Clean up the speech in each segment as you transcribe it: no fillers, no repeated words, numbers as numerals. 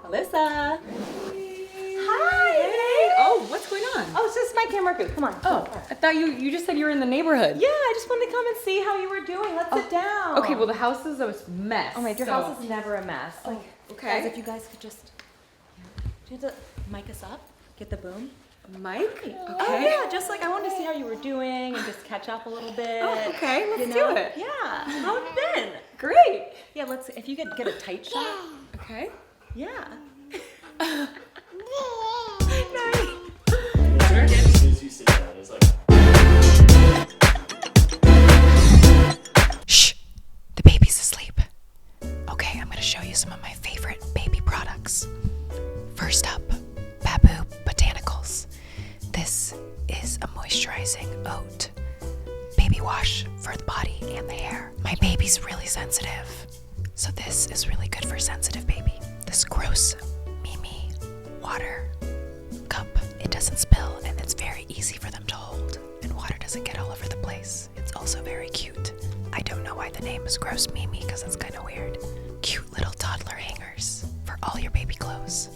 Alyssa. Hi. Hey. Oh, what's going on? Oh, it's just my camera crew. Come on. Oh, I thought you just said you were in the neighborhood. Yeah, I just wanted to come and see how you were doing. Let's sit down. Okay, well the house is a mess. Oh my, your house is never a mess. Like, okay. Guys, if you guys could just, do you have to mic us up? Get the boom. Mike? Okay. Okay. Oh yeah, just like I wanted to see how you were doing and just catch up a little bit. Oh, okay, let's do it. Yeah. How have you been? Great. Yeah, let's. If you could get a tight shot. Okay. Yeah. As soon as you say that, it's like. Shh, the baby's asleep. Okay, I'm gonna show you some of my favorite baby products. First up, Babu Botanicals. This is a moisturizing oat baby wash for the body and the hair. My baby's really sensitive, so this is really good for sensitive baby. This gross Mimi water cup, it doesn't spill and it's very easy for them to hold, and water doesn't get all over the place. It's also very cute. I don't know why the name is Gross Mimi because it's kind of weird. Cute little toddler hangers for all your baby clothes.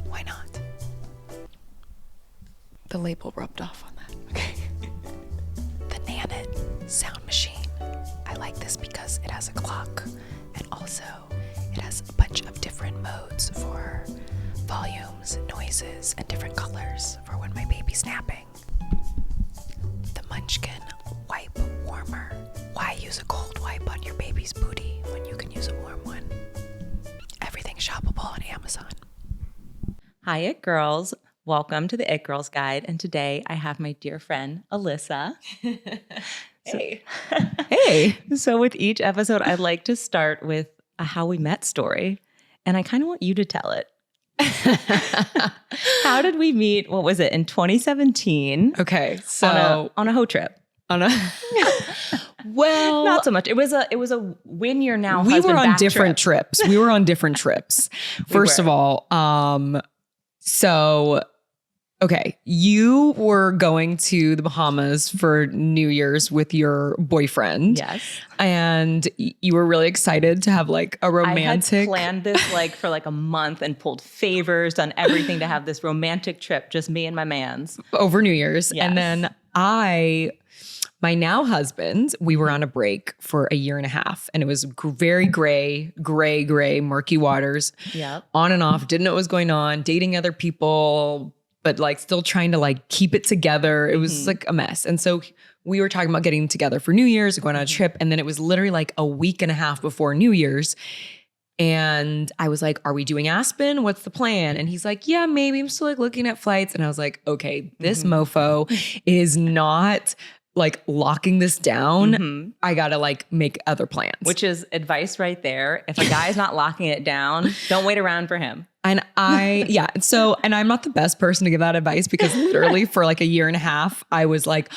Why not? The label rubbed off on that. Okay. The Nanit sound machine. I like this because it has a clock, and also it has a bunch of different modes for volumes, noises, and different colors for when my baby's napping. The Munchkin Wipe Warmer. Why use a cold wipe on your baby's booty when you can use a warm one? Everything's shoppable on Amazon. Hi, It Girls. Welcome to the It Girls Guide. And today I have my dear friend, Alyssa. Hey. Hey. So with each episode, I'd like to start with a how we met story. And I kind of want you to tell it. How did we meet? What was it, in 2017? Okay, so on a hoe trip. on a well, Not so much. It was a win your now We husband were on back different trip. trips. We were on different trips. First were. of all, so okay, you were going to the Bahamas for New Year's with your boyfriend. Yes. And you were really excited to have like a romantic. I had planned this for a month and pulled favors, done everything to have this romantic trip, just me and my mans. over New Year's. Yes. And then my now husband, we were on a break for a year and a half, and it was very gray, murky waters. Yep. On and off, didn't know what was going on, dating other people, but like still trying to like keep it together. It was like a mess. And so we were talking about getting together for New Year's, going on a trip. And then it was literally like a week and a half before New Year's. And I was like, are we doing Aspen? What's the plan? And he's like, yeah, maybe. I'm still like looking at flights. And I was like, okay, this mofo is not like locking this down. I got to like make other plans. Which is advice right there. If a guy's not locking it down, don't wait around for him. And and I'm not the best person to give that advice because literally for like a year and a half, I was like,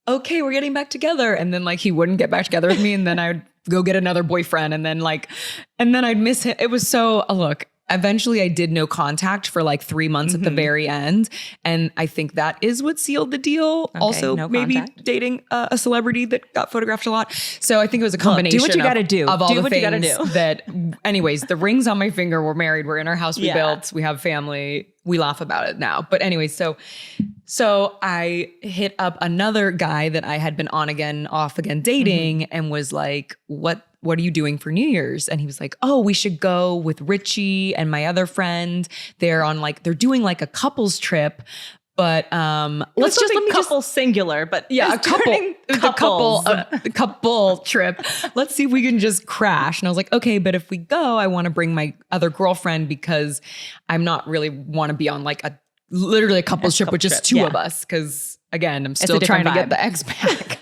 okay, we're getting back together. And then like, he wouldn't get back together with me. And then I'd go get another boyfriend. And then I'd miss him. It was so, look, eventually I did no contact for like 3 months at the very end. And I think that is what sealed the deal. Okay, also no maybe contact. dating a celebrity that got photographed a lot. So I think it was a combination do what you gotta do. of all Do the what you things gotta do. that, anyways, the ring's on my finger. We're married. We're in our house we Yeah. built. We have family. We laugh about it now. But anyway, so I hit up another guy that I had been on again, off again dating and was like, what are you doing for New Year's? And he was like, oh, we should go with Richie and my other friend. They're doing like a couples trip. But Let me couple singular, but yeah, it's turning couples. a couple trip. Let's see if we can just crash. And I was like, okay, but if we go, I want to bring my other girlfriend because I'm not really want to be on like literally a couples trip with just two of us. Because again, I'm still trying to get the ex back.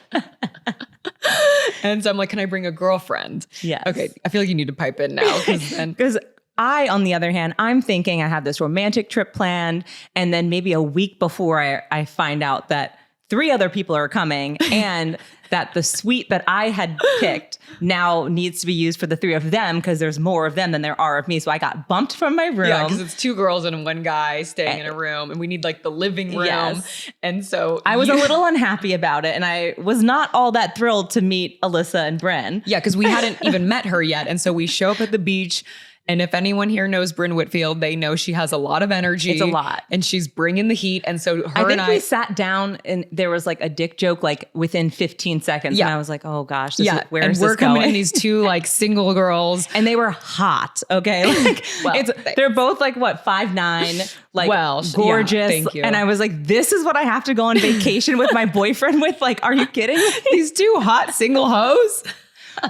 And so I'm like, can I bring a girlfriend? Yes. Okay, I feel like you need to pipe in now Because I, on the other hand, I'm thinking I have this romantic trip planned, and then maybe a week before I find out that 3 other people are coming and that the suite that I had picked now needs to be used for the 3 of them because there's more of them than there are of me. So I got bumped from my room. Yeah, because it's 2 girls and 1 guy staying in a room, and we need like the living room. Yes. And so I was a little unhappy about it, and I was not all that thrilled to meet Alyssa and Bren. Yeah, because we hadn't even met her yet. And so we show up at the beach And if anyone here knows Bryn Whitfield, they know she has a lot of energy. It's a lot. And she's bringing the heat. And so I think we sat down and there was like a dick joke like within 15 seconds. Yeah. And I was like, oh gosh, where and is we're this coming going? in these two like single girls. And they were hot. Okay. Like Well, they're both like what, 5'9", like Well, yeah, gorgeous. thank you. And I was like, this is what I have to go on vacation with my boyfriend with. Like, are you kidding me? These two hot single hoes.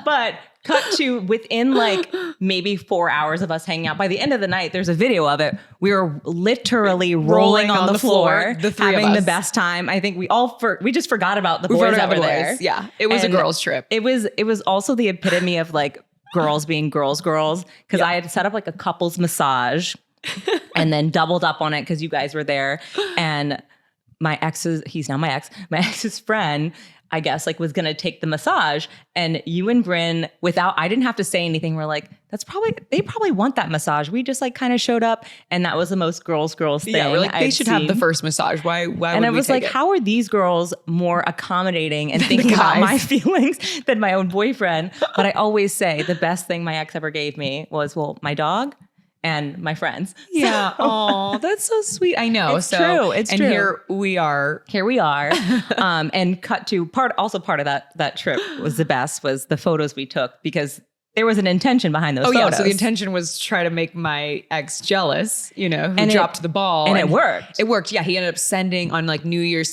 But cut to within like maybe 4 hours of us hanging out. By the end of the night, there's a video of it. We were literally rolling on the floor, the three of having the us. best time. I think we just forgot about the boys that were there. Yeah. It was And a girls trip. It was also the epitome of like girls being girls. Because I had set up like a couples massage and then doubled up on it because you guys were there. And he's now my ex's friend, I guess, like was going to take the massage, and you and Bryn, I didn't have to say anything. We're like, they probably want that massage. We just like kind of showed up, and that was the most girls thing. Yeah, we're like, they I'd should have the seen. first massage. Why And would I we was take like, it? how are these girls more accommodating and thinking about guys. my feelings than my own boyfriend? But I always say the best thing my ex ever gave me was, well, my dog and my friends. Yeah. Oh, that's so sweet. I know. It's true. It's true. Here we are. And cut to part of that trip was the photos we took, because there was an intention behind those photos. Yeah. So the intention was to try to make my ex jealous, who dropped the ball. And it worked. It worked. Yeah. He ended up sending on like New Year's,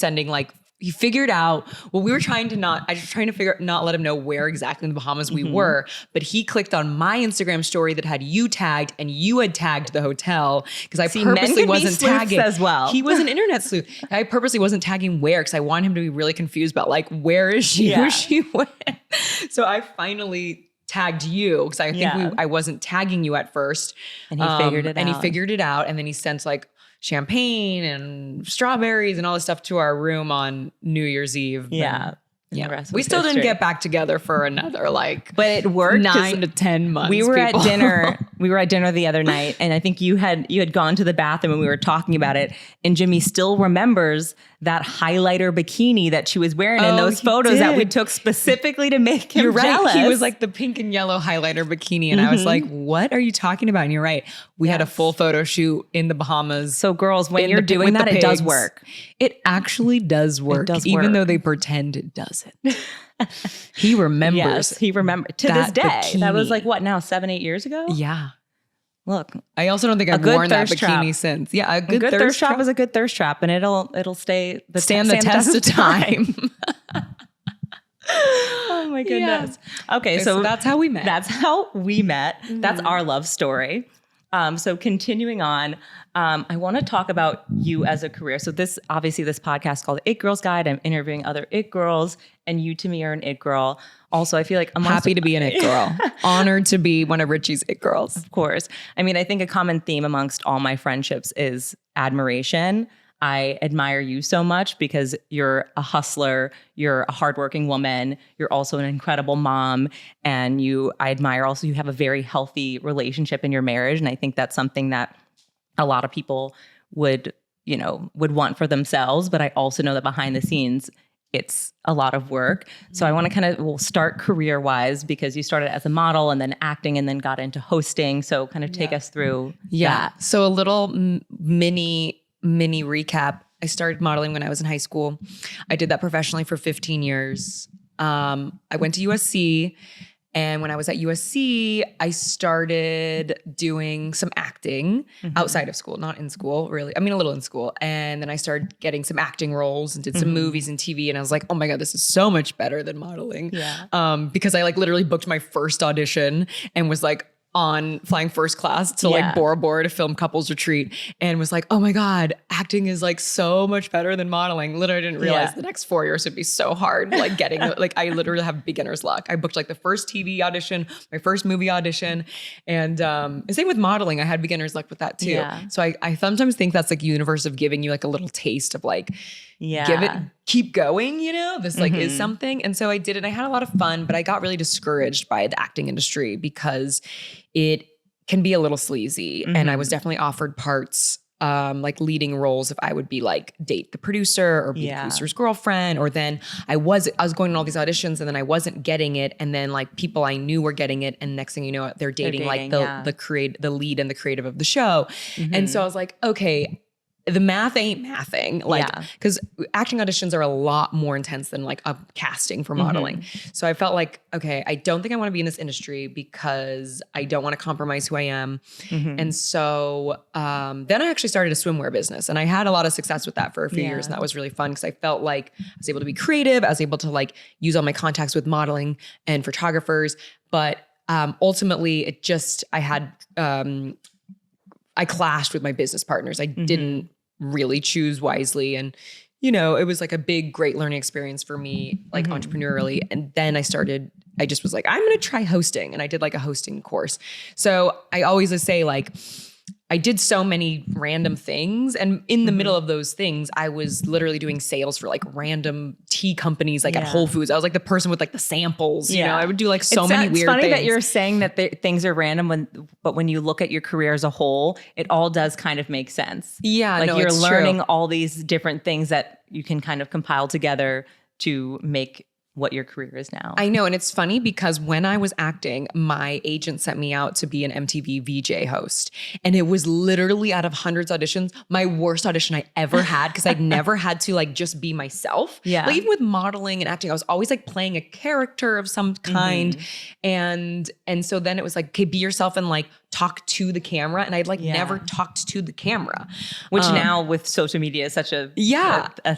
he figured out, well, we were trying to not let him know where exactly in the Bahamas we were, but he clicked on my Instagram story that had you tagged, and you had tagged the hotel, because I purposely wasn't tagging as well. He was an internet sleuth. I purposely wasn't tagging where, because I wanted him to be really confused about like, where is she? Yeah. Who she went? So I finally tagged you, because I think I wasn't tagging you at first. And he figured it out. And he figured it out. And then he sent like champagne and strawberries and all this stuff to our room on New Year's Eve. Yeah. Yeah. We still didn't get back together for another but it worked 9 to 10 months. We were at dinner. We were at dinner the other night, and I think you had gone to the bathroom and we were talking about it. And Jimmy still remembers that highlighter bikini that she was wearing in those photos that we took specifically to make him jealous. He was like the pink and yellow highlighter bikini. And I was like, what are you talking about? And you're right. We had a full photo shoot in the Bahamas. So girls, when you're doing that, it does work. It actually does work. Even though they pretend it doesn't. He remembers. Yes, he remembers to this that day. bikini. That was like what now, 7-8 years ago? Yeah. Look, I also don't think I've good worn that thirst bikini trap. since. Yeah, a a good, good thirst trap is a good thirst trap, and it'll stand the test of time. Oh my goodness. Okay, so that's how we met. That's how we met. That's our love story. So continuing on, I want to talk about you as a career. So this podcast is called It Girls Guide. I'm interviewing other It girls, and you to me are an It girl. Also, I feel like I'm happy to be an It girl. Honored to be one of Richie's It girls. Of course. I mean, I think a common theme amongst all my friendships is admiration. I admire you so much because you're a hustler, you're a hardworking woman, you're also an incredible mom, and I admire also you have a very healthy relationship in your marriage. And I think that's something that a lot of people would want for themselves. But I also know that behind the scenes, it's a lot of work. So I want to we'll start career-wise, because you started as a model and then acting and then got into hosting. So kind of take us through that. So a little mini recap. I started modeling when I was in high school. I did that professionally for 15 years. I went to USC. And when I was at USC, I started doing some acting outside of school, not in school, really. I mean, a little in school. And then I started getting some acting roles and did some movies and TV. And I was like, oh my God, this is so much better than modeling. Yeah. Because I like literally booked my first audition and was like on flying first class to like Bora Bora to film Couples Retreat, and was like, oh my God, acting is like so much better than modeling. Literally didn't realize the next 4 years would be so hard. Like getting, like I literally have beginner's luck. I booked like the first TV audition, my first movie audition. And same with modeling. I had beginner's luck with that too. Yeah. So I sometimes think that's like universe of giving you like a little taste of like, give it, keep going, this like is something. And so I did it. I had a lot of fun, but I got really discouraged by the acting industry because it can be a little sleazy. And I was definitely offered parts like leading roles if I would be like date the producer or be the producer's girlfriend, or then I was going on all these auditions and then I wasn't getting it, and then like people I knew were getting it, and next thing you know they're dating like the lead and the creative of the show. And so I was like, okay, the math ain't mathing, like, because acting auditions are a lot more intense than like a casting for modeling. So I felt like, okay, I don't think I want to be in this industry because I don't want to compromise who I am. And so then I actually started a swimwear business, and I had a lot of success with that for a few years, and that was really fun because I felt like I was able to be creative. I was able to like use all my contacts with modeling and photographers, but ultimately it just, I clashed with my business partners. I didn't really choose wisely. And, you know, it was like a big, great learning experience for me, like entrepreneurially. And then I just was like, I'm going to try hosting. And I did like a hosting course. So I always say like, I did so many random things. And in the middle of those things, I was literally doing sales for like random tea companies, like at Whole Foods. I was like the person with like the samples, you know, I would do like so many weird things. It's funny that you're saying that things are random but when you look at your career as a whole, it all does kind of make sense. Yeah. Like you're learning all these different things that you can kind of compile together to make what your career is now. I know. And it's funny because when I was acting, my agent sent me out to be an MTV VJ host. And it was literally out of hundreds of auditions, my worst audition I ever had because I'd never had to like just be myself. Yeah. Like even with modeling and acting, I was always like playing a character of some kind. And so then it was like, okay, be yourself and like talk to the camera. And I'd like never talked to the camera. Which now with social media is such a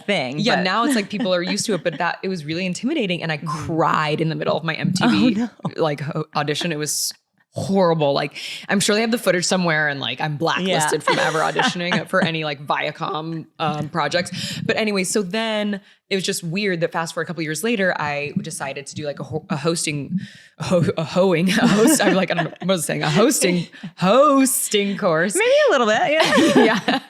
thing. Yeah, but. now it's like people are used to it, but it was really intimidating. And I cried in the middle of my MTV like audition. It was horrible. Like I'm sure they have the footage somewhere, and like I'm blacklisted from ever auditioning for any like Viacom projects. But anyway, so then it was just weird that fast forward a couple of years later, I decided to do like a hosting course. Maybe a little bit, yeah.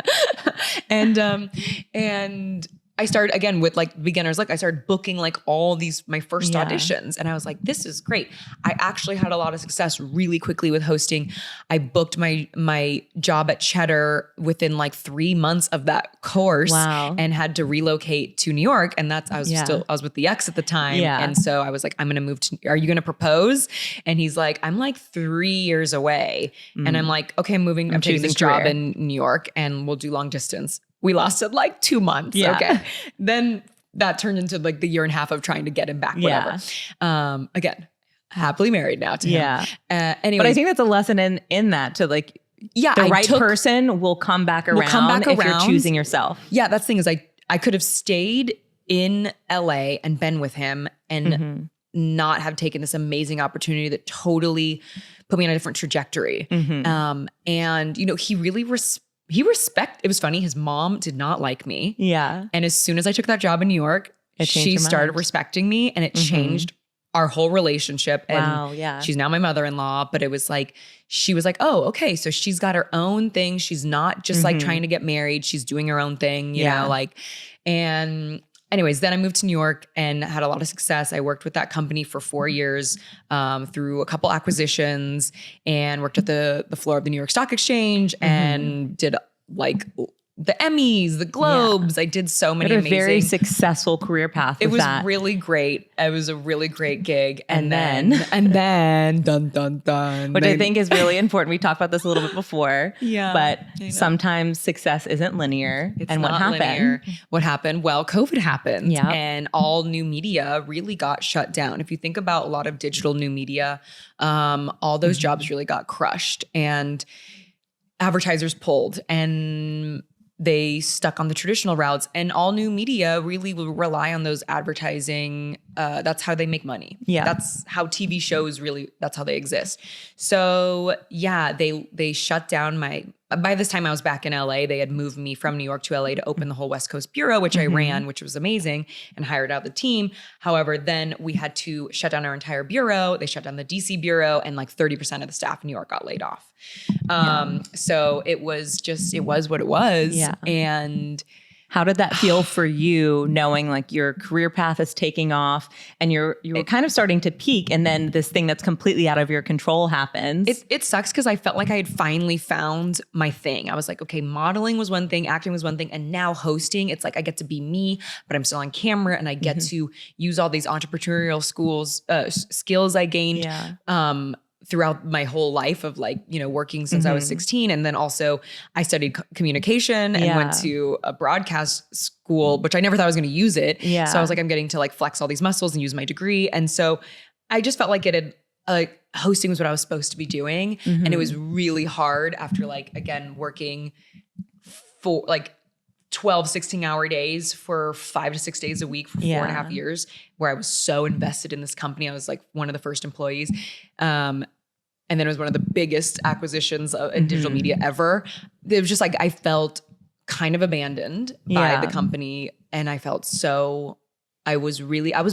And I started again with like beginner's luck. I started booking like all these, my first auditions, and I was like, this is great. I actually had a lot of success really quickly with hosting. I booked my job at Cheddar within like 3 months of that course and had to relocate to New York. And I was with the ex at the time. And so I was like, I'm going to move are you going to propose? And he's like, I'm like 3 years away. And I'm like, okay, I'm taking this job in New York and we'll do long distance. We lasted like 2 months. Yeah. Okay. Then that turned into like the year and a half of trying to get him back, whatever. Again, happily married now to him. Anyway. But I think that's a lesson in that to like, the right person will come back around if you're choosing yourself. Yeah. That's the thing is I could have stayed in LA and been with him and not have taken this amazing opportunity that totally put me on a different trajectory. And, you know, he really it was funny. His mom did not like me. Yeah. And as soon as I took that job in New York, she started respecting me, and it changed our whole relationship. And she's now my mother-in-law, but it was like, she was like, oh, okay. So she's got her own thing. She's not just like trying to get married. She's doing her own thing, you know, like, and anyways, then I moved to New York and had a lot of success. I worked with that company for 4 years through a couple acquisitions, and worked at the floor of the New York Stock Exchange and did like the Emmys, the Globes. I did so many amazing. Very successful career path. It was really great. It was a really great gig. And then dun, dun, dun. Which I think is really important. We talked about this a little bit before. But sometimes success isn't linear. And what happened? Linear. What happened? Well, COVID happened. And all new media really got shut down. If you think about a lot of digital new media, all those jobs really got crushed. And advertisers pulled, and they stuck on the traditional routes, and all new media really will rely on those advertising. That's how they make money. Yeah. That's how TV shows that's how they exist. So yeah, they shut down by this time I was back in LA. They had moved me from New York to LA to open the whole West Coast bureau, which I ran, which was amazing, and hired out the team. However, then we had to shut down our entire bureau. They shut down the DC bureau, and like 30% of the staff in New York got laid off. So it was what it was. Yeah. And How did that feel for you, knowing like your career path is taking off and you're kind of starting to peak, and then this thing that's completely out of your control happens? It sucks because I felt like I had finally found my thing. I was like, okay, modeling was one thing, acting was one thing, and now hosting, it's like I get to be me, but I'm still on camera, and I get to use all these entrepreneurial skills I gained throughout my whole life of like, working since I was 16. And then also I studied communication and went to a broadcast school, which I never thought I was going to use it. Yeah. So I was like, I'm getting to like flex all these muscles and use my degree. And so I just felt like it had hosting was what I was supposed to be doing. And it was really hard after like, again, working for like 12, 16-hour days for 5 to 6 days a week for 4.5 years, where I was so invested in this company. I was like one of the first employees. And then it was one of the biggest acquisitions in digital media ever. It was just like, I felt kind of abandoned by the company. And I felt I was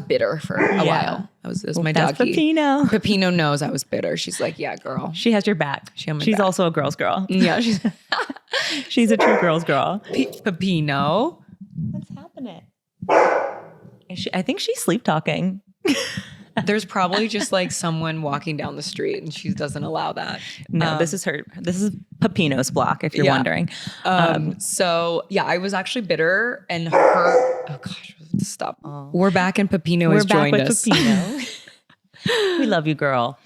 bitter for a while. It was my doggy. Pepino. Pepino knows I was bitter. She's like, yeah, girl. She has your back. She's back. Also a girl's girl. Yeah. She's a true girl's girl. Pepino. What's happening? I think she's sleep talking. There's probably just like someone walking down the street and she doesn't allow that. No, this is her. This is Pepino's block, if you're wondering. So yeah, I was actually bitter, and oh gosh, stop. Oh. We're back and Pepino has joined us. Pepino. We love you, girl.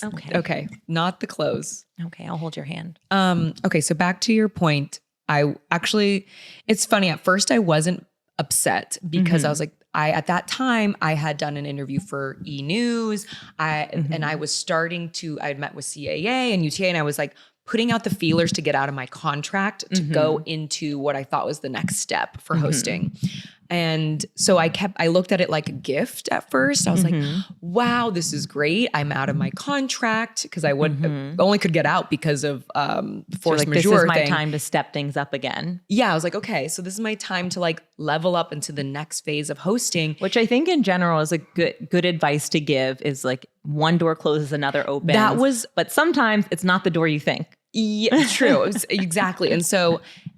Okay. Not the clothes. Okay. I'll hold your hand. Okay. So back to your point. It's funny. At first I wasn't upset because I was like, at that time I had done an interview for E! News. And I was I had met with CAA and UTA, and I was like putting out the feelers to get out of my contract to go into what I thought was the next step for hosting. And so I looked at it like a gift at first. I was like, wow, this is great. I'm out of my contract because I only could get out because of force majeure. This is my time to step things up again. Yeah, I was like, okay, so this is my time to like level up into the next phase of hosting. Which I think in general is a good advice to give, is like one door closes, another opens. But sometimes it's not the door you think. Yeah, true. Exactly.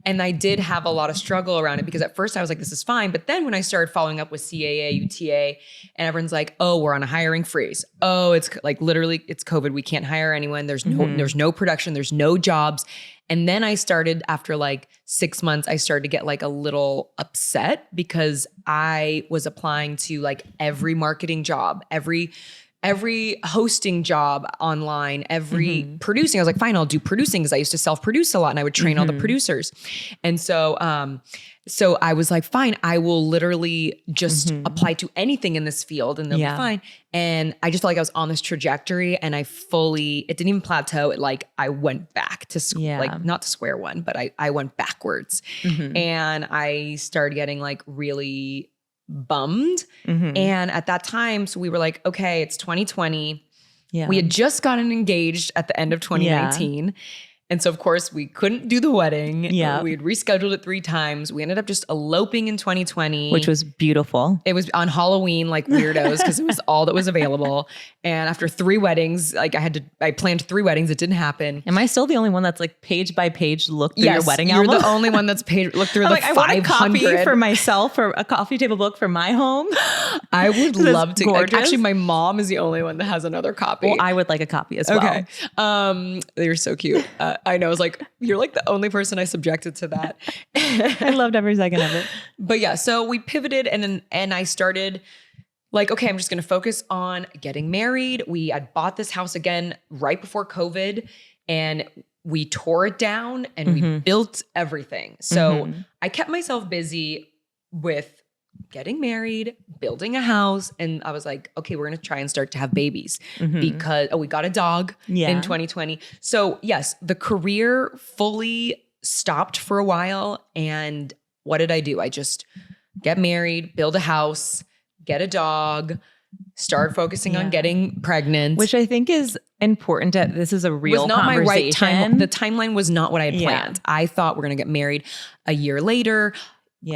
And I did have a lot of struggle around it because at first I was like, this is fine. But then when I started following up with CAA, UTA, and everyone's like, oh, we're on a hiring freeze. Oh, it's like literally it's COVID. We can't hire anyone. There's no production. There's no jobs. And then I started, after like 6 months, I started to get like a little upset because I was applying to like every marketing job, every hosting job online, every producing. I was like, fine, I'll do producing because I used to self-produce a lot and I would train all the producers. And so I was like, fine, I will literally just apply to anything in this field and they'll be fine. And I just felt like I was on this trajectory, and it didn't even plateau. I went back to like not to square one, but I went backwards. And I started getting like really bummed. And at that time, so we were like, okay, it's 2020. Yeah. We had just gotten engaged at the end of 2019. And so of course we couldn't do the wedding. Yeah. We had rescheduled it 3 times. We ended up just eloping in 2020. Which was beautiful. It was on Halloween like weirdos because it was all that was available. And after 3 weddings, like I planned 3 weddings. It didn't happen. Am I still the only one that's like page by page looked through your wedding album? You're the only one that's looked through the 500. I want a copy for myself, for a coffee table book for my home. I would love to. Actually, my mom is the only one that has another copy. Well, I would like a copy as well. Okay. You're so cute. I know. It's like, you're like the only person I subjected to that. I loved every second of it. But yeah, so we pivoted and I started like, okay, I'm just going to focus on getting married. I bought this house again right before COVID, and we tore it down and we built everything. So I kept myself busy with getting married, building a house. And I was like, okay, we're going to try and start to have babies because we got a dog in 2020. So yes, the career fully stopped for a while. And what did I do? I just get married, build a house, get a dog, start focusing on getting pregnant. Which I think is important. This is a real was not conversation. My right time. The timeline was not what I had planned. I thought we're going to get married a year later.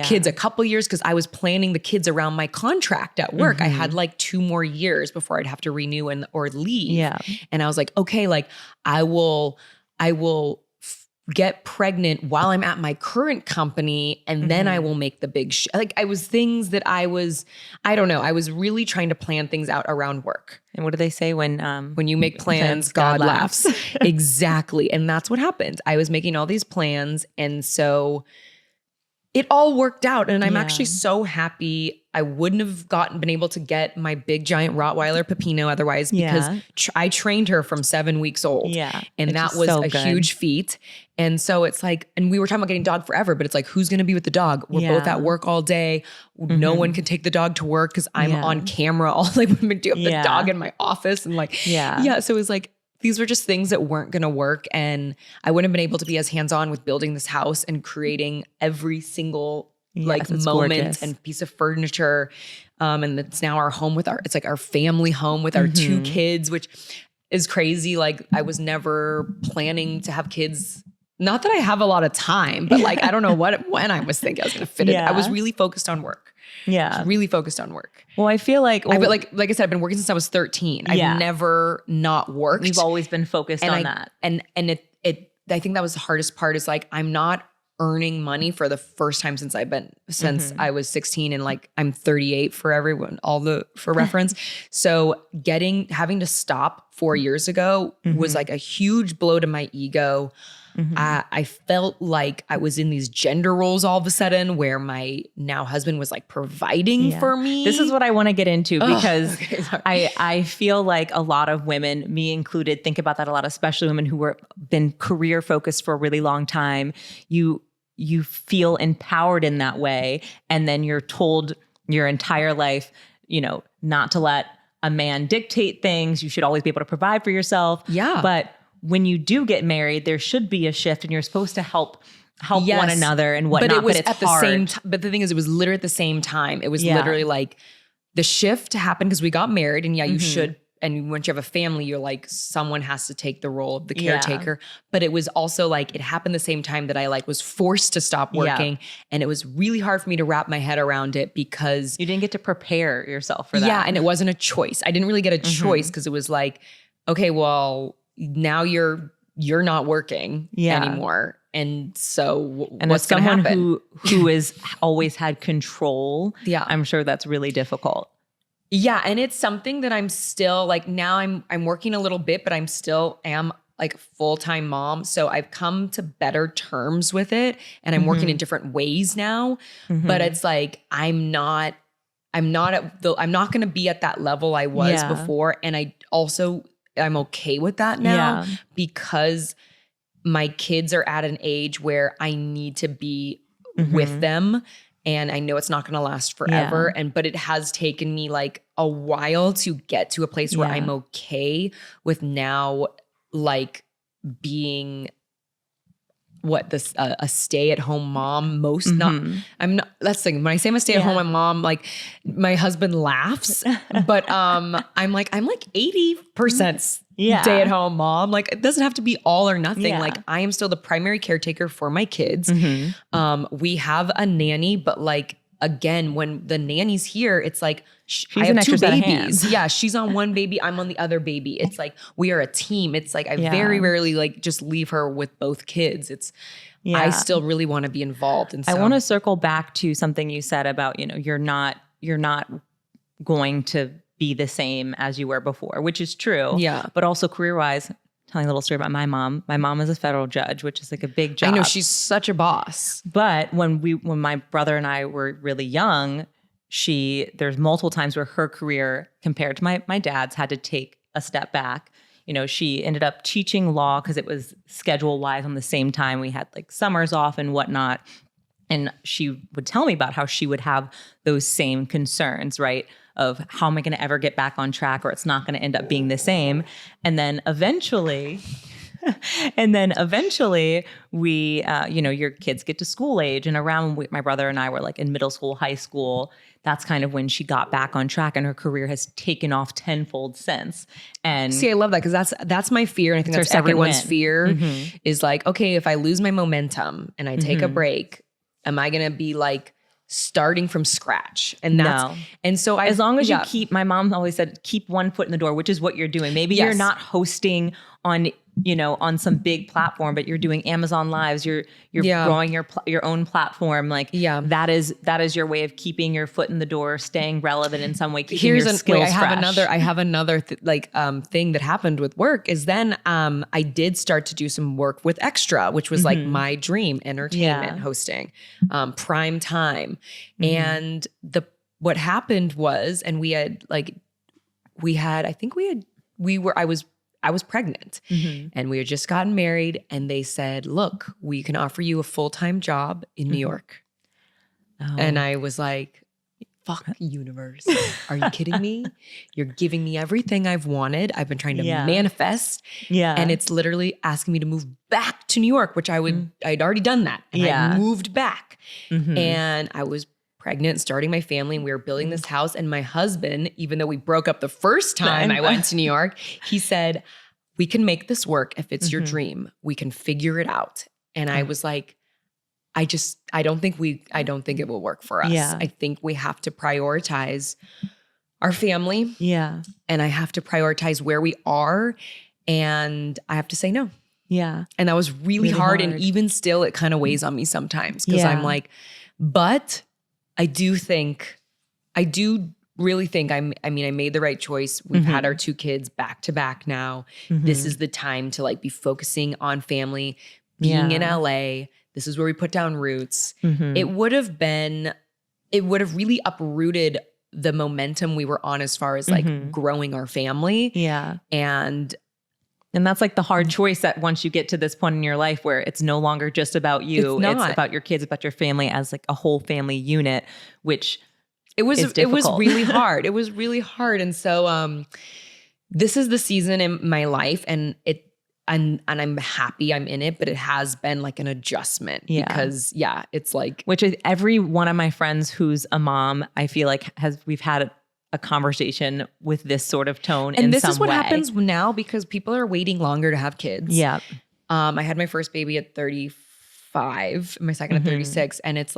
Kids a couple years, because I was planning the kids around my contract at work. I had like 2 more years before I'd have to renew or leave. Yeah. And I was like, okay, like I will get pregnant while I'm at my current company and then I will make the big like I was things that I don't know. I was really trying to plan things out around work. And what do they say when you make plans, God laughs. Exactly. And that's what happened. I was making all these plans. And so it all worked out. And I'm actually so happy. I wouldn't have been able to get my big giant Rottweiler Pepino otherwise because I trained her from 7 weeks old. Yeah. And that was a huge feat. And so it's like, and we were talking about getting dog forever, but it's like, who's going to be with the dog? We're both at work all day. No one can take the dog to work because I'm on camera all like when we do have the dog in my office and like, So it was like, these were just things that weren't going to work. And I wouldn't have been able to be as hands-on with building this house and creating every single moment gorgeous. And piece of furniture. And it's now our home it's like our family home with our 2 kids, which is crazy. Like I was never planning to have kids. Not that I have a lot of time, but like, I don't know when I was thinking I was going to fit it. I was really focused on work. Yeah. Really focused on work. Well, I feel like, like I said, I've been working since I was 13. I've never not worked. You've always been focused on that. And I think that was the hardest part is like, I'm not earning money for the first time since I was 16 and like I'm 38 for everyone, for reference. So having to stop 4 years ago was like a huge blow to my ego. I felt like I was in these gender roles all of a sudden where my now husband was like providing for me. This is what I want to get into because I feel like a lot of women, me included, think about that a lot, especially women who been career focused for a really long time. You feel empowered in that way. And then you're told your entire life, not to let a man dictate things. You should always be able to provide for yourself. Yeah. But when you do get married, there should be a shift and you're supposed to help one another and whatnot. But it was it's at the hard. same time. But the thing is, it was literally at the same time. It was literally like the shift happened because we got married and you should. And once you have a family, you're like, someone has to take the role of the caretaker. But it was also like, it happened the same time that I like was forced to stop working. And it was really hard for me to wrap my head around it because you didn't get to prepare yourself for that. Yeah. And it wasn't a choice. I didn't really get a choice because it was like, okay, well, now you're not working anymore. And so what's going to happen? Who has always had control. Yeah. I'm sure that's really difficult. Yeah. And it's something that I'm still like, now I'm working a little bit, but I'm still am like a full-time mom. So I've come to better terms with it and I'm working in different ways now, but it's like, I'm not going to be at that level I was before. And I'm okay with that now because my kids are at an age where I need to be with them. And I know it's not going to last forever. But it has taken me like a while to get to a place where I'm okay with now like being a stay-at-home mom. That's the thing. When I say I'm a stay-at-home mom, like my husband laughs, but I'm like 80% stay-at-home mom. Like it doesn't have to be all or nothing. Yeah. Like I am still the primary caretaker for my kids. We have a nanny, but like again, when the nanny's here, it's like I have 2 babies. Yeah, she's on one baby, I'm on the other baby. It's like we are a team. It's like I very rarely like just leave her with both kids. I still really want to be involved. And so I want to circle back to something you said about, you're not going to be the same as you were before, which is true. Yeah. But also career-wise, telling a little story about my mom. My mom is a federal judge, which is like a big job. I know, she's such a boss. But when my brother and I were really young, there's multiple times where her career compared to my dad's had to take a step back. She ended up teaching law because it was schedule-wise on the same time. We had like summers off and whatnot. And she would tell me about how she would have those same concerns, right? Of how am I going to ever get back on track, or it's not going to end up being the same. And then eventually we, your kids get to school age, and around my brother and I were like in middle school, high school, that's kind of when she got back on track and her career has taken off tenfold since. And see, I love that because that's my fear. And I think that's everyone's fear is like, okay, if I lose my momentum and I take a break, am I going to be like starting from scratch? And and so as long as you keep, my mom always said, keep one foot in the door, which is what you're doing. Maybe you're not hosting on on some big platform, but you're doing Amazon Lives, you're growing your own platform. Like, that is your way of keeping your foot in the door, staying relevant in some way, keeping your skills fresh. I have another thing that happened with work is then I did start to do some work with Extra, which was like my dream, entertainment hosting, prime time. And what happened was, and I was pregnant and we had just gotten married, and they said, look, we can offer you a full-time job in New York. Oh. And I was like, fuck, universe. Are you kidding me? You're giving me everything I've wanted. I've been trying to manifest. Yeah. And it's literally asking me to move back to New York, which I'd already done that. And I moved back. And I was pregnant, starting my family, and we were building this house. And my husband, even though we broke up the first time I went to New York, he said, we can make this work if it's your dream. We can figure it out. And I was like, I don't think it will work for us. Yeah. I think we have to prioritize our family. Yeah. And I have to prioritize where we are, and I have to say no. Yeah. And that was really hard. And even still, it kind of weighs on me sometimes because I'm like, but I do really think I made the right choice. We've had our 2 kids back to back now. This is the time to be focusing on family, being in LA. This is where we put down roots. It would have really uprooted the momentum we were on as far as growing our family. Yeah. And that's the hard choice that once you get to this point in your life where it's no longer just about you, it's about your kids, about your family as a whole family unit, which it was really hard. It was really hard. And so this is the season in my life, and I'm happy I'm in it, but it has been an adjustment because it's which every one of my friends who's a mom, I feel we've had a conversation with this sort of tone. And this is what happens now because people are waiting longer to have kids. Yeah. I had my first baby at 35, my second at 36. And it's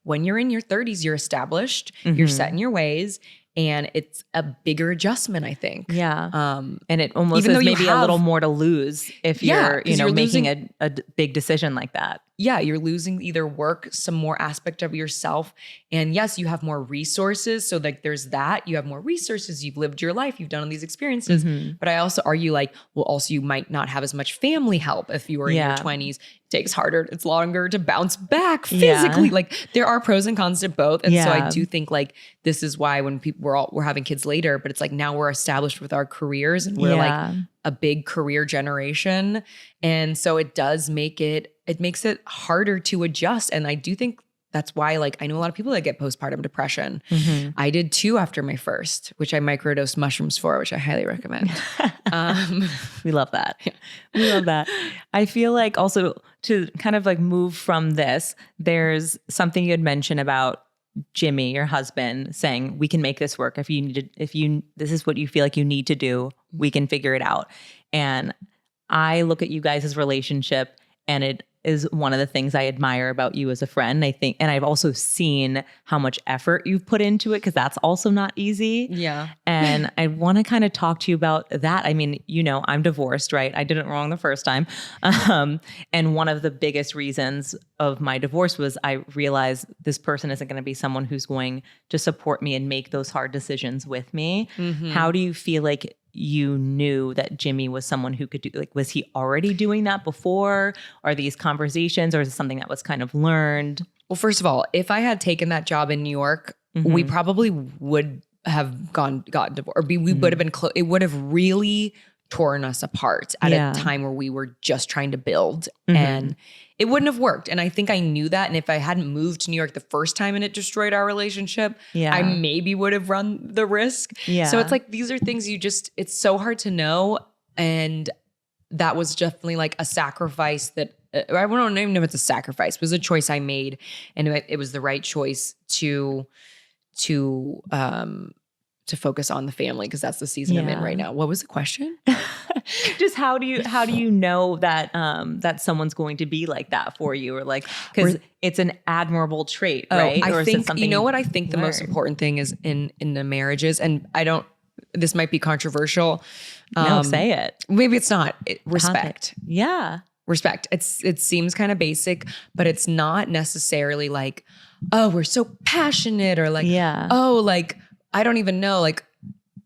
when you're in your 30s, you're established, you're set in your ways, and it's a bigger adjustment, I think. Yeah. And it almost is maybe a little more to lose if you're making a big decision like that. Yeah, you're losing either work, some more aspect of yourself. And yes, you have more resources. So there's that. You have more resources. You've lived your life. You've done all these experiences. But I also argue also you might not have as much family help if you were in your 20s. It takes harder. It's longer to bounce back physically. There are pros and cons to both. And so I do think this is why when we're having kids later, but it's now we're established with our careers and we're a big career generation. And so it does makes it harder to adjust. And I do think that's why I know a lot of people that get postpartum depression. I did too after my first, which I microdosed mushrooms for, which I highly recommend. We love that. Yeah. We love that. I feel also to kind of move from this, there's something you had mentioned about Jimmy, your husband, saying, we can make this work. This is what you feel you need to do, we can figure it out. And I look at you guys' relationship, and it is one of the things I admire about you as a friend. I think, and I've also seen how much effort you've put into it, because that's also not easy. Yeah. And I want to kind of talk to you about that. I mean, I'm divorced, right? I did it wrong the first time. And one of the biggest reasons of my divorce was I realized this person isn't going to be someone who's going to support me and make those hard decisions with me. How do you feel you knew that Jimmy was someone who could do, was he already doing that before? Are these conversations, or is it something that was kind of learned? Well, first of all, if I had taken that job in New York, we probably would have gotten divorced, or we would have been close. It would have really torn us apart at a time where we were just trying to build, and it wouldn't have worked. And I think I knew that. And if I hadn't moved to New York the first time and it destroyed our relationship, I maybe would have run the risk. Yeah. So it's these are things it's so hard to know. And that was definitely a sacrifice that I don't even know if it's a sacrifice. It was a choice I made, and it was the right choice to focus on the family, because that's the season I'm in right now. What was the question? Just how do you know that that someone's going to be like that for you, or because it's an admirable trait, right? I think I think the most important thing is in the marriages, and I don't this might be controversial. No, say it. Maybe it's not. Respect. Yeah. Respect. It seems kind of basic, but it's not necessarily like, oh, we're so passionate or like, Yeah. oh, like, I don't even know. Like,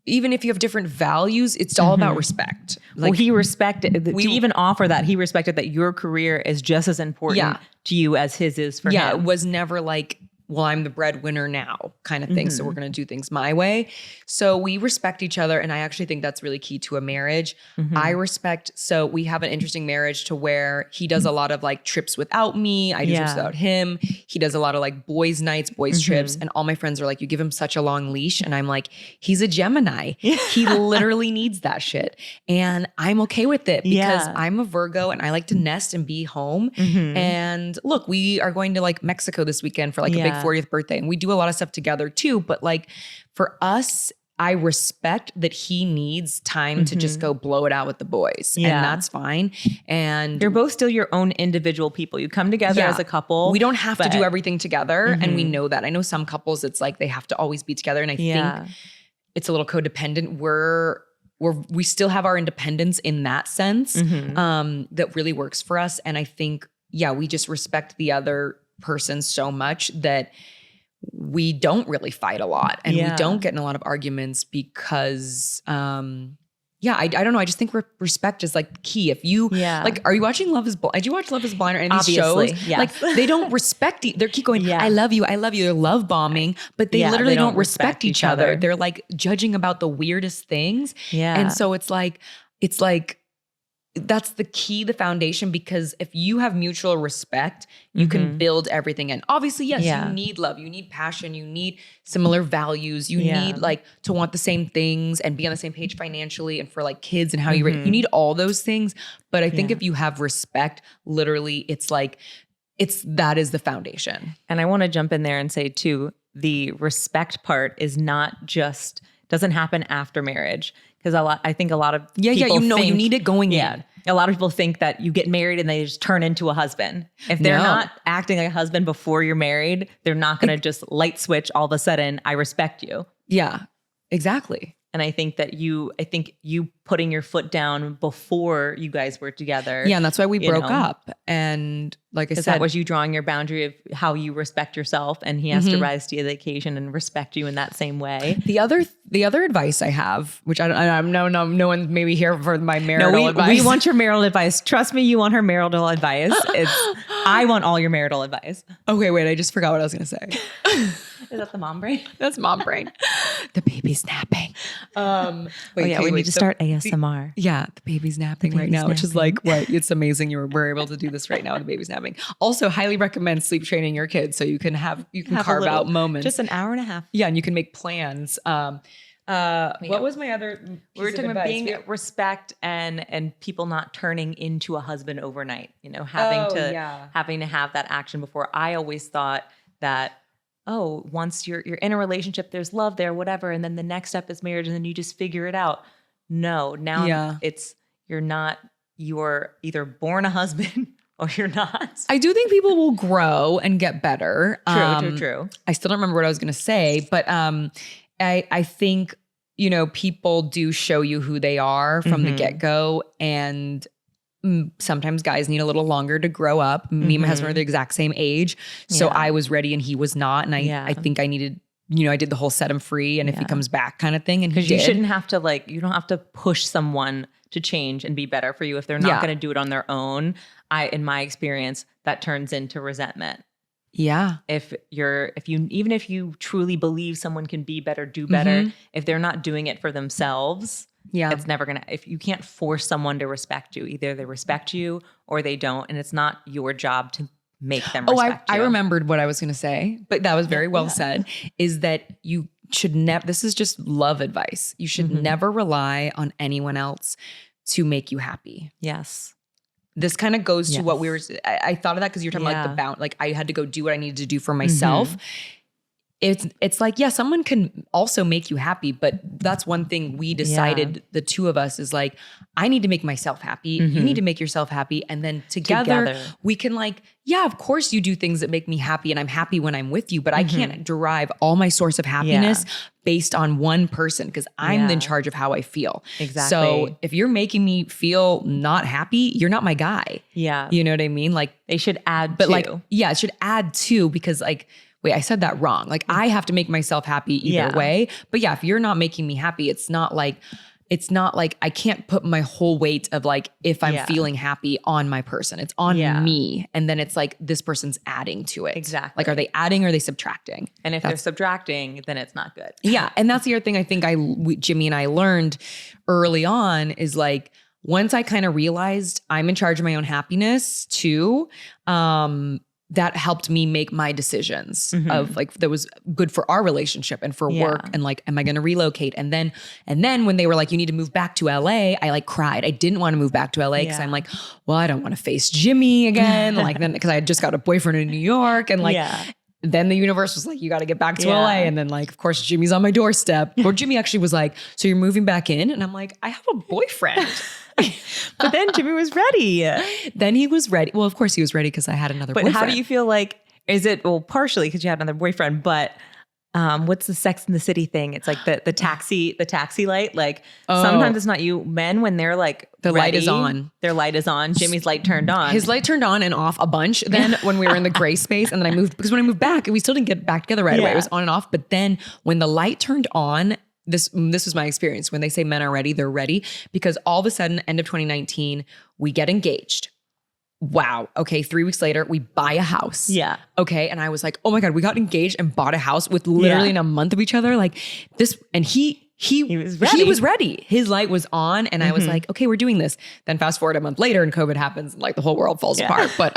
even if you have different values, it's all about respect. Like, Well, he respected, to even offer that, he respected that your career is just as important Yeah. to you as his is for yeah, him. it was never like, well, I'm the breadwinner now kind of thing. So we're going to do things my way. So we respect each other. And I actually think that's really key to a marriage. I respect, so we have an interesting marriage to where he does a lot of like trips without me. I do trips without him. He does a lot of like boys nights, boys trips. And all my friends are like, you give him such a long leash. And I'm like, he's a Gemini. He literally needs that shit. And I'm okay with it because I'm a Virgo and I like to nest and be home. And look, we are going to like Mexico this weekend for like a big 40th birthday. And we do a lot of stuff together too. But like for us, I respect that he needs time to just go blow it out with the boys. And that's fine. And You're both still your own individual people. You come together as a couple. we don't have to do everything together. And we know that. I know some couples, it's like they have to always be together. And I think it's a little codependent. We still have our independence in that sense that really works for us. And I think, we just respect the other person so much that we don't really fight a lot and we don't get in a lot of arguments because I don't know. I just think respect is like key. If you like, are you watching Love is Blind? Did you watch Love is Blind or any of these shows? Yes. Like they don't respect, they keep going, I love you. They're love bombing, but they literally don't respect each other. They're like judging about the weirdest things. Yeah. And so it's like, that's the key, the foundation, because if you have mutual respect, you can build everything. And obviously, yes, you need love, you need passion, you need similar values, you need like to want the same things and be on the same page financially and for like kids and how you you need all those things. But I think if you have respect, literally it's like, that is the foundation. And I want to jump in there and say too, the respect part is not just, doesn't happen after marriage. Because I think a lot of people think, you need it going in. A lot of people think that you get married and they just turn into a husband. If they're not acting like a husband before you're married, they're not going to just light switch all of a sudden, I respect you. Yeah, exactly. And I think you putting your foot down before you guys were together. Yeah, and that's why we broke up. And like I said, that was you drawing your boundary of how you respect yourself, and he has to rise to the occasion and respect you in that same way. The other advice I have, which no one maybe here for my marital advice. We want your marital advice. Trust me, you want her marital advice. I want all your marital advice. Okay, wait, I just forgot what I was going to say. Is that the mom brain? That's mom brain. The baby's napping. We need to start ASMR. The baby's napping right now, which is like, what? It's amazing we're able to do this right now and the baby's napping. Also, highly recommend sleep training your kids so you can carve out moments. Just an hour and a half. Yeah, and you can make plans. What was my other piece We were talking of about advice? being respect and people not turning into a husband overnight, having to have that action before. I always thought that, once you're in a relationship, there's love there, whatever. And then the next step is marriage and then you just figure it out. No, now you're either born a husband or you're not. I do think people will grow and get better. True. I still don't remember what I was going to say, but I think, people do show you who they are from the get-go. And sometimes guys need a little longer to grow up. Me and my husband are the exact same age. So I was ready and he was not. And I think I needed, I did the whole set him free and if he comes back kind of thing. And because you shouldn't have to you don't have to push someone to change and be better for you if they're not going to do it on their own. In my experience, that turns into resentment. Yeah. If you truly believe someone can be better, do better, if they're not doing it for themselves, it's never if you can't force someone to respect you, either they respect you or they don't. And it's not your job to make them respect you. I remembered what I was going to say, but that was very well said, is that you should never, this is just love advice. You should never rely on anyone else to make you happy. Yes. This kind of goes to what we were, I thought of that because you were talking about like the bound, like I had to go do what I needed to do for myself. it's like, yeah, someone can also make you happy, but that's one thing we decided, the two of us, is like, I need to make myself happy. You need to make yourself happy. And then together we can like, yeah, of course you do things that make me happy and I'm happy when I'm with you, but I can't derive all my source of happiness based on one person because I'm in charge of how I feel. Exactly. So if you're making me feel not happy, you're not my guy. Yeah. You know what I mean? Like They should add but to. like, yeah, it should add to because like, wait, I said that wrong. Like I have to make myself happy either way. But yeah, if you're not making me happy, it's not like I can't put my whole weight of like, if I'm feeling happy on my person, it's on me. And then it's like, this person's adding to it. Exactly. Like, are they adding or are they subtracting? And if they're subtracting, then it's not good. Yeah. And that's the other thing I think Jimmy and I learned early on is like, once I kind of realized I'm in charge of my own happiness too, that helped me make my decisions of like, that was good for our relationship and for work and like, am I going to relocate? And then when they were like, you need to move back to LA, I like cried. I didn't want to move back to LA because I'm like, well, I don't want to face Jimmy again. Like then, cause I had just got a boyfriend in New York and like, then the universe was like, you got to get back to LA. And then like, of course, Jimmy's on my doorstep. Or Jimmy actually was like, so you're moving back in? And I'm like, I have a boyfriend. But then Jimmy was ready. Then he was ready. Well, of course he was ready because I had another boyfriend. But how do you feel like, is it, well, partially because you had another boyfriend, but what's the Sex in the City thing? It's like the taxi light. Like sometimes it's not you men when they're like light is on. Their light is on. Jimmy's light turned on. His light turned on and off a bunch. Then when we were in the gray space and then I moved, because when I moved back, we still didn't get back together right away. It was on and off. But then when the light turned on, this was my experience. When they say men are ready, they're ready because all of a sudden, end of 2019, we get engaged. Wow. Okay. 3 weeks later, we buy a house. Yeah. Okay. And I was like, oh my God, we got engaged and bought a house with literally in a month of each other. Like this, and he was ready. He was ready. His light was on and I was like, okay, we're doing this. Then fast forward a month later and COVID happens and like the whole world falls apart. But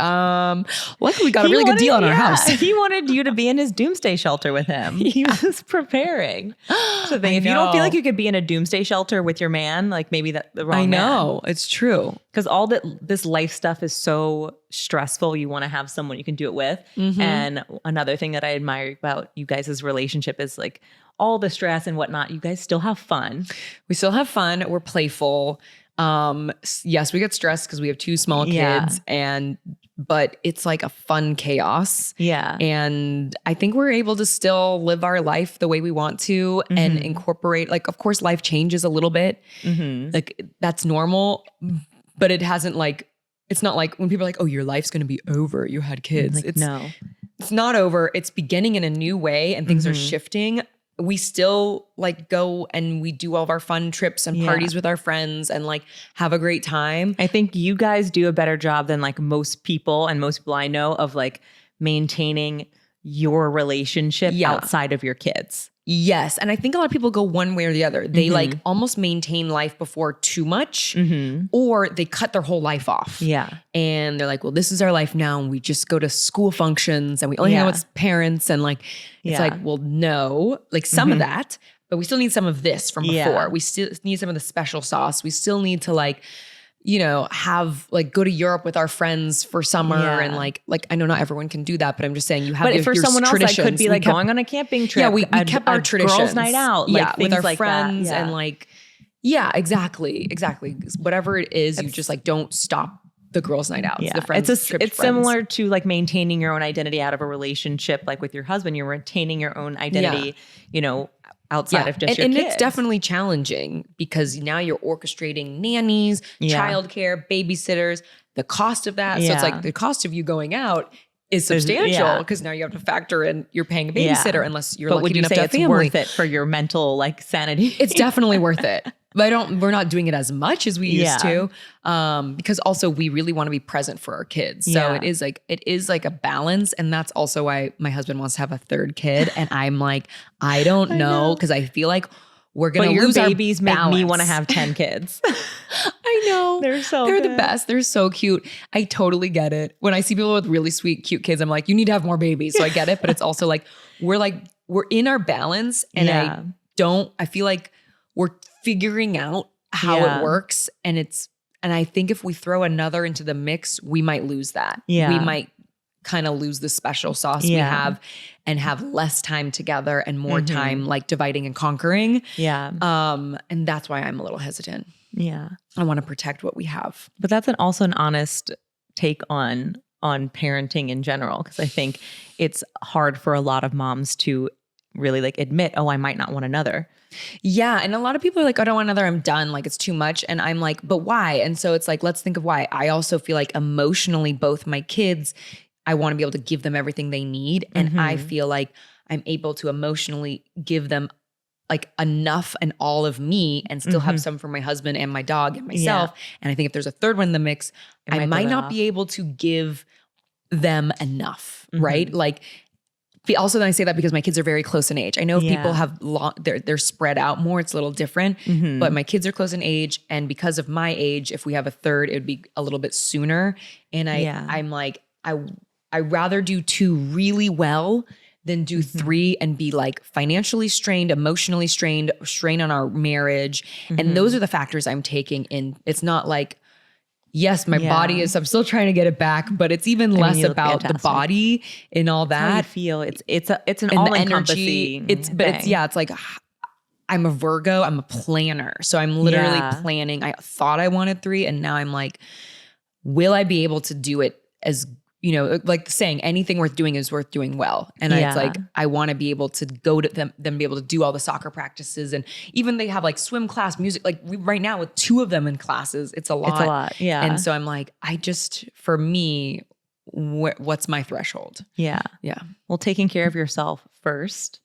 luckily we got a really good deal on our house. He wanted you to be in his doomsday shelter with him. He was preparing. So if you don't feel like you could be in a doomsday shelter with your man, like maybe that's the wrong man. It's true. Because all this life stuff is so stressful. You want to have someone you can do it with. And another thing that I admire about you guys' relationship is like all the stress and whatnot, you guys still have fun. We still have fun. We're playful. Yes, we get stressed because we have 2 small kids but it's like a fun chaos. Yeah. And I think we're able to still live our life the way we want to and incorporate, like, of course, life changes a little bit. Like that's normal, but it hasn't like, it's not like when people are like, oh, your life's going to be over. You had kids. Like, no, it's not over. It's beginning in a new way and things are shifting. We still like go and we do all of our fun trips and parties with our friends and like have a great time. I think you guys do a better job than like most people and most people I know of like maintaining your relationship outside of your kids. Yes. And I think a lot of people go one way or the other. They like almost maintain life before too much or they cut their whole life off. Yeah. And they're like, well, this is our life now. And we just go to school functions and we only hang out with parents. And like, it's like, well, no, like some of that, but we still need some of this from before. We still need some of the special sauce. We still need to like, you know, have like go to Europe with our friends for summer and like I know not everyone can do that, but I'm just saying you have. But for someone else, that could be like going on a camping trip. Yeah, we kept our traditions, girls' night out, like with our like friends that. and like, exactly. Whatever it is, you just like don't stop the girls' night out. The friends. It's similar to like maintaining your own identity out of a relationship, like with your husband. You're retaining your own identity, you know, outside of just your kids. And it's definitely challenging because now you're orchestrating nannies, childcare, babysitters, the cost of that. So it's like the cost of you going out is substantial because now you have to factor in you're paying a babysitter unless you're lucky enough to have family. Worth it for your mental like sanity? It's definitely worth it. But we're not doing it as much as we used to because also we really want to be present for our kids. So it is like a balance. And that's also why my husband wants to have a 3rd kid. And I'm like, I don't know because I feel like we're going to lose our babies make me want to have 10 kids. I know. They're the best. They're so cute. I totally get it. When I see people with really sweet, cute kids, I'm like, you need to have more babies. So I get it. But it's also like, we're in our balance. And I feel like we're figuring out how it works. And I think if we throw another into the mix, we might lose that. We might kind of lose the special sauce we Yeah. have and have less time together and more time like dividing and conquering. Yeah. And that's why I'm a little hesitant. Yeah. I want to protect what we have. But that's also an honest take on parenting in general, because I think it's hard for a lot of moms to really like admit, oh, I might not want another. Yeah. And a lot of people are like, I don't want another, I'm done. Like it's too much. And I'm like, but why? And so it's like, let's think of why. I also feel like emotionally, both my kids, I want to be able to give them everything they need. And I feel like I'm able to emotionally give them like enough and all of me and still have some for my husband and my dog and myself. And I think if there's a third one in the mix, I might not be able to give them enough, right? Like, also, then I say that because my kids are very close in age. I know if people have they're spread out more, it's a little different. But my kids are close in age, and because of my age, if we have a third, it would be a little bit sooner. And I'm like, I rather do 2 really well than do 3 and be like financially strained, emotionally strained, strain on our marriage. And those are the factors I'm taking in. It's not like, yes, my body is, I'm still trying to get it back, but it's even less about the body and all that. How you feel. It's an all-encompassing it's like, I'm a Virgo, I'm a planner. So I'm literally planning. I thought I wanted 3 and now I'm like, will I be able to do it as, you know, like saying anything worth doing is worth doing well. And it's like, I want to be able to go to them be able to do all the soccer practices. And even they have like swim class, music, like right now with 2 of them in classes, it's a lot. It's a lot. Yeah. And so I'm like, for me, what's my threshold? Yeah. Yeah. Well, taking care of yourself first.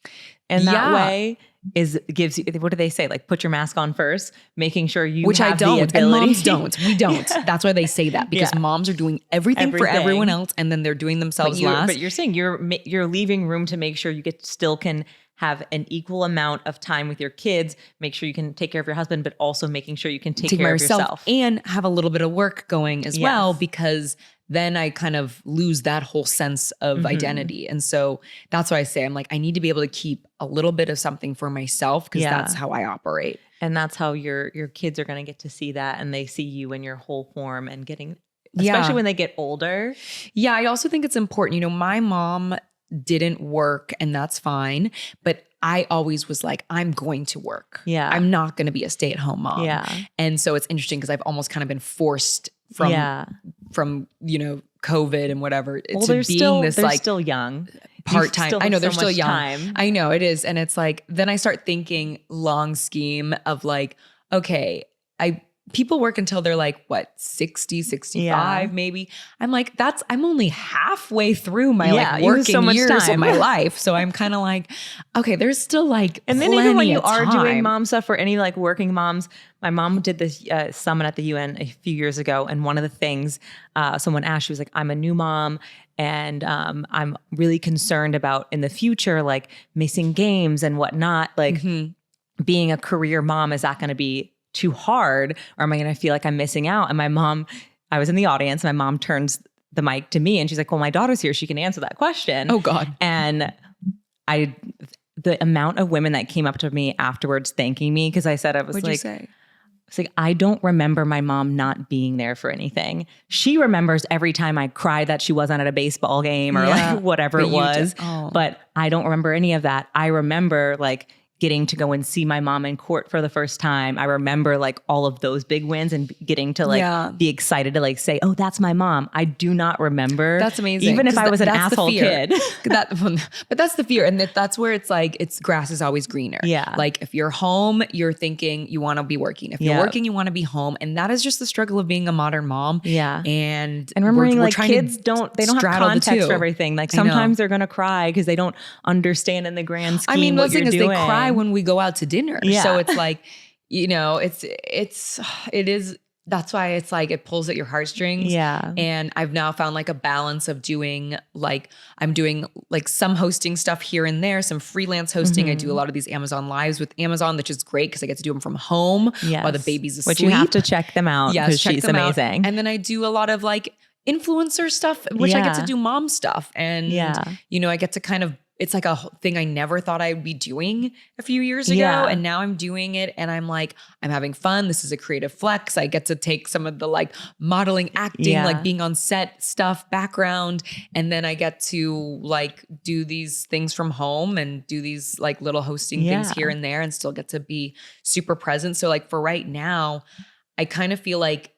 And that way gives you, what do they say? Like put your mask on first, making sure you Which have I don't. the ability. And moms don't. We don't. That's why they say that, because moms are doing everything for everyone else and then they're doing themselves last. But you're saying you're leaving room to make sure you still can have an equal amount of time with your kids, make sure you can take care of your husband, but also making sure you can take care of yourself. And have a little bit of work going as well, because then I kind of lose that whole sense of identity. And so that's why I say, I'm like, I need to be able to keep a little bit of something for myself, because that's how I operate. And that's how your kids are going to get to see that, and they see you in your whole form and getting, especially when they get older. Yeah, I also think it's important. You know, my mom didn't work, and that's fine. But I always was like, I'm going to work. Yeah. I'm not going to be a stay-at-home mom. Yeah. And so it's interesting because I've almost kind of been forced from you know, COVID and whatever to they're being still young. Part-time. I know they're still young. Time. I know it is. And it's like, then I start thinking long scheme of like, okay, people work until they're like, what, 60, 65 maybe. I'm like, I'm only halfway through my like working years of my life. So I'm kind of like, okay, there's still like and then even when you are doing mom stuff for any like working moms, my mom did this summit at the UN a few years ago. And one of the things someone asked, she was like, I'm a new mom and I'm really concerned about in the future, like missing games and whatnot, like being a career mom, is that going to be too hard, or am I going to feel like I'm missing out? And my mom, I was in the audience, my mom turns the mic to me and she's like, well, my daughter's here. She can answer that question. Oh God. And the amount of women that came up to me afterwards thanking me, because I said, What'd you say? It's like, I don't remember my mom not being there for anything. She remembers every time I cried that she wasn't at a baseball game or like whatever it was. But I don't remember any of that. I remember like getting to go and see my mom in court for the first time. I remember like all of those big wins and getting to like be excited to like say, oh, that's my mom. I do not remember. That's amazing. Even if I was an asshole kid. But that's the fear. And that's where it's like, grass is always greener. Yeah. Like if you're home, you're thinking you want to be working. If you're working, you want to be home. And that is just the struggle of being a modern mom. Yeah. And remembering like kids don't have context for everything. Like sometimes they're going to cry because they don't understand in the grand scheme. I mean, what you're doing. They cry when we go out to dinner. Yeah. So it's like, you know, it is, that's why it's like, it pulls at your heartstrings. Yeah. And I've now found like a balance of doing like, I'm doing like some hosting stuff here and there, some freelance hosting. I do a lot of these Amazon lives with Amazon, which is great because I get to do them from home while the baby's asleep. Which you have to check them out because she's amazing. And then I do a lot of like influencer stuff, which I get to do mom stuff. And, you know, I get to kind of it's like a thing I never thought I'd be doing a few years ago. Yeah. And now I'm doing it and I'm like, I'm having fun. This is a creative flex. I get to take some of the like modeling, acting, Yeah. like being on set stuff, background. And then I get to like do these things from home and do these like little hosting things Yeah. here and there and still get to be super present. So like for right now, I kind of feel like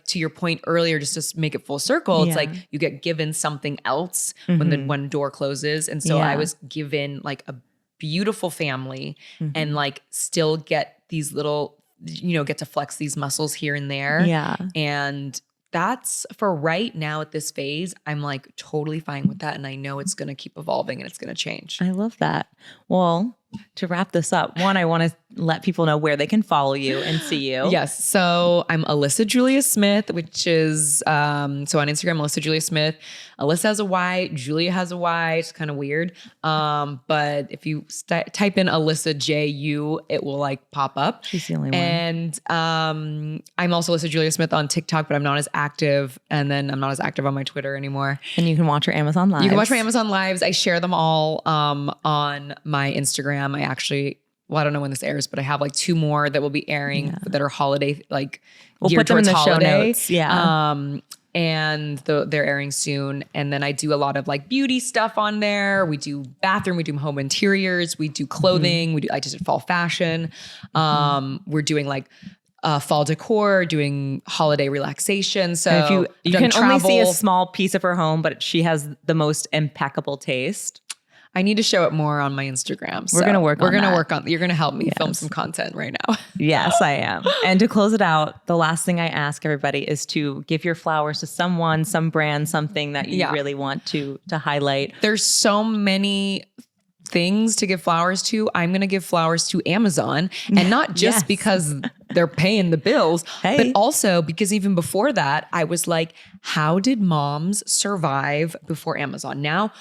to your point earlier, just to make it full circle, it's Yeah. like you get given something else when the one door closes. And so I Yeah. was given like a beautiful family Mhm. and like still get these little, get to flex these muscles here and there. Yeah. And that's for right now at this phase, I'm like totally fine with that. And I know it's going to keep evolving and it's going to change. I love that. Well, to wrap this up, one, I want to let people know where they can follow you and see you. Yes. So I'm Alyssa Julya Smith, which is, so on Instagram, Alyssa Julya Smith. Alyssa has a Y, Julia has a Y. It's kind of weird. But if you type in Alyssa JU, it will like pop up. She's the only one. And I'm also Alyssa Julya Smith on TikTok, but I'm not as active. And then I'm not as active on my Twitter anymore. And you can watch her Amazon Live. You can watch my Amazon Lives. I share them all on my Instagram. I actually, I don't know when this airs, but I have like 2 more that will be airing that are holiday, like We'll geared put them in towards the show holiday. notes. Yeah. And they're airing soon. And then I do a lot of like beauty stuff on there. We do bathroom, we do home interiors, we do clothing, I just did fall fashion. We're doing like fall decor, doing holiday relaxation. So And if you I've done can only see a travel. small piece of her home, but she has the most impeccable taste. I need to show it more on my Instagram. We're gonna work on We're gonna that. work on. You're gonna help me film some content right now. Yes, I am. And to close it out, the last thing I ask everybody is to give your flowers to someone, some brand, something that you Yeah. really want to highlight. There's so many things to give flowers to. I'm going to give flowers to Amazon, and not just Yes. because they're paying the bills, Hey. but also because even before that, I was like, how did moms survive before Amazon? Now,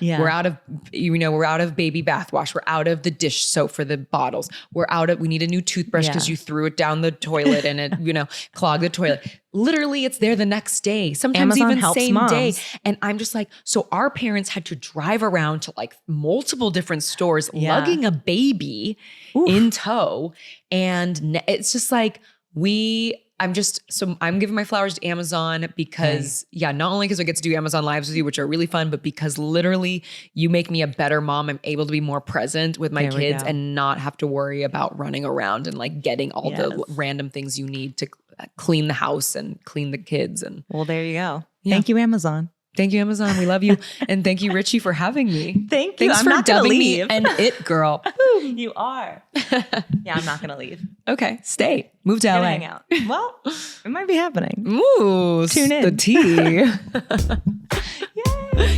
Yeah. we're out of, we're out of baby bath wash. We're out of the dish soap for the bottles. We need a new toothbrush because Yeah. you threw it down the toilet and it, clogged the toilet. Literally, it's there the next day, sometimes Amazon even helps same day. moms. And I'm just like, so our parents had to drive around to like multiple different stores, Yeah. lugging a baby in tow. And it's just like, I'm giving my flowers to Amazon because not only because I get to do Amazon Lives with you, which are really fun, but because literally you make me a better mom. I'm able to be more present with my There we kids go. and not have to worry about running around and like getting all the Yes. random things you need to clean the house and clean the kids. And Well, there you go. Yeah. Thank you, Amazon. thank you, Amazon. We love you. And thank you, Richie, for having me. Thank you. Thanks I'm for not gonna dubbing leave. me an it girl. You are. Yeah, I'm not going to leave. Okay, stay. Move to Gonna LA. hang out. Well, it might be happening. Ooh, Tune in. the tea. Yay.